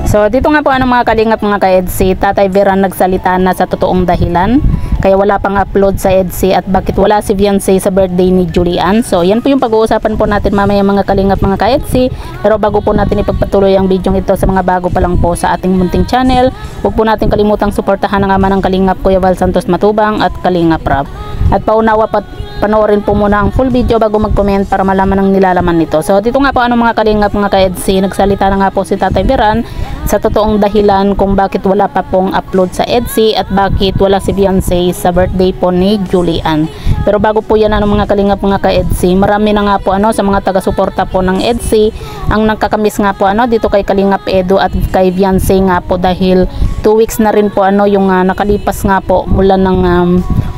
So dito nga po mga kalingap mga ka-EDC, Tatay Veran nagsalita na sa totoong dahilan kaya wala pang upload sa EDC at bakit wala si Viancy sa birthday ni Julian. So yan po yung pag-uusapan po natin mamaya mga kalingap mga ka-EDC. Pero bago po natin ipagpatuloy ang video ito sa mga bago pa lang po sa ating munting channel, huwag po natin kalimutang suportahan ang ama ng Kalingap Kuya Val Santos Matubang at Kalingap Rab. At paunawa panoorin po muna ang full video bago mag-comment para malaman ang nilalaman nito. So dito nga po mga kalingap mga ka-EDC, nagsalita na nga po si Tatay Veran sa totoong dahilan kung bakit wala pa pong upload sa EDC at bakit wala si Viancy sa birthday po ni Julian. Pero bago po yan mga kalingap mga ka-EDC, marami na nga po sa mga taga-suporta po ng EDC ang nagkakamiss nga po dito kay Kalingap Edu at kay Viancy nga po dahil 2 weeks na rin po yung nakalipas nga po mula ng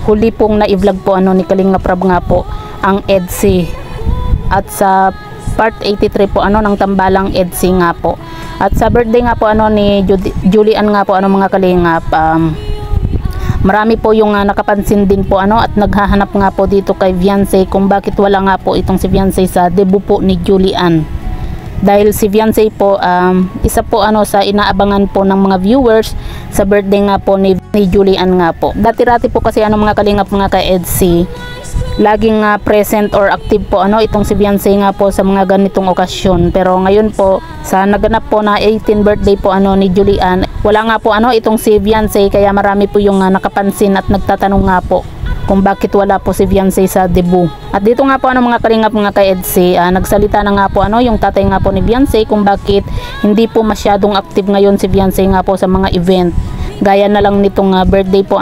huli pong na-vlog po ni Kalingap Rab nga po ang EDC at sa part 83 po ng tambalang EDC nga po. At sa birthday nga po ni Julian nga po mga kalingap, marami po yung nakapansin din po at naghahanap nga po dito kay Viancy kung bakit wala nga po itong si Viancy sa debut po ni Julian. Dahil si Viancy po isa po sa inaabangan po ng mga viewers sa birthday nga po ni Julian nga po. Dati-rati po kasi mga kalingap mga ka-EDC, laging present or active po itong si Viancy nga po sa mga ganitong okasyon. Pero ngayon po sa naganap po na 18th birthday po ni Julian, wala nga po itong si Viancy, kaya marami po yung nakapansin at nagtatanong nga po kung bakit wala po si Viancy sa debut. At dito nga po mga kalingap mga ka-EDC, nagsalita na nga po yung tatay nga po ni Viancy kung bakit hindi po masyadong active ngayon si Viancy nga po sa mga event. Gaya na lang nitong birthday po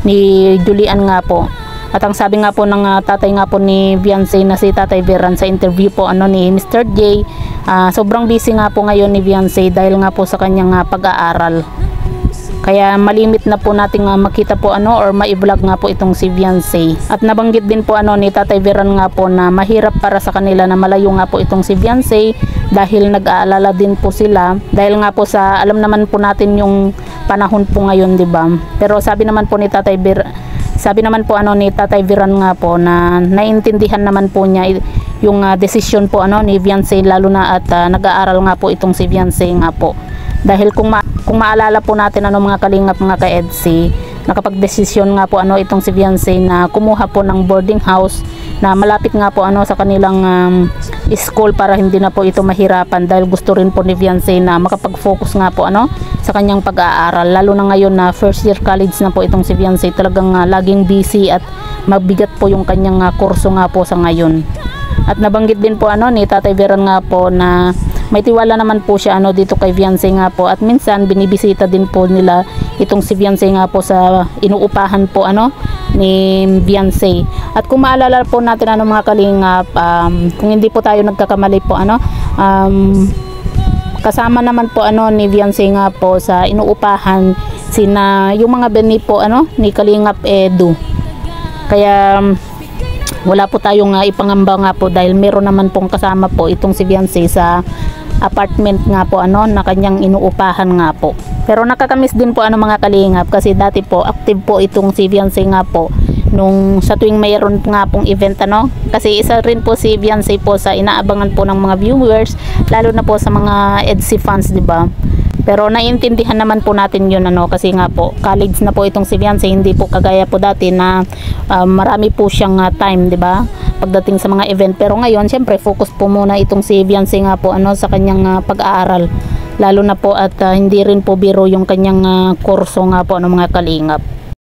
ni Julian nga po. At ang sabi nga po ng tatay nga po ni Viancy na si Tatay Veran sa interview po ni Mr. J, sobrang busy nga po ngayon ni Viancy dahil nga po sa kanyang pag-aaral. Kaya malimit na po nating makita po or ma-vlog nga po itong si Viancy. At nabanggit din po ni Tatay Veran nga po na mahirap para sa kanila na malayo nga po itong si Viancy dahil nag-aalala din po sila dahil nga po sa alam naman po natin yung panahon po ngayon, 'di ba? Pero sabi naman po ni Tatay Veran nga po na naiintindihan naman po niya yung desisyon po ni Viancy, lalo na at nag-aaral nga po itong si Viancy nga po. Dahil kung maalala po natin mga kalingap mga ka-EDC, nakapag-desisyon nga po itong si Viancy na kumuha po ng boarding house na malapit nga po sa kanilang school para hindi na po ito mahirapan, dahil gusto rin po ni Viancy na makapag-focus nga po sa kanyang pag-aaral, lalo na ngayon na first year college na po itong si Viancy. Talagang laging busy at mabigat po yung kanyang kurso nga po sa ngayon. At nabanggit din po ni Tatay Veran nga po na may tiwala naman po siya dito kay Viancy nga po, at minsan binibisita din po nila itong si Viancy nga po sa inuupahan po ni Viancy. At kung maalala po natin mga kalingap, kung hindi po tayo nagkakamali po kasama naman po ni Viancy nga po sa inuupahan sina yung mga beni po ni Kalingap Edu. Kaya wala po tayong ipangamba nga po dahil meron naman pong kasama po itong si Viancy sa apartment nga po na kanyang inuupahan nga po. Pero nakakamiss din po mga kalingap kasi dati po active po itong si Viancy nga po nung sa tuwing mayroon nga pong event kasi isa rin po si Viancy po sa inaabangan po ng mga viewers, lalo na po sa mga EDC fans, di ba? Pero naiintindihan naman po natin yun kasi nga po college na po itong si Viancy, hindi po kagaya po dati na marami po siyang time, di ba, pagdating sa mga event. Pero ngayon syempre focus po muna itong si Viancy nga po sa kanyang pag-aaral, lalo na po at hindi rin po biro yung kanyang kurso nga po mga kalingap.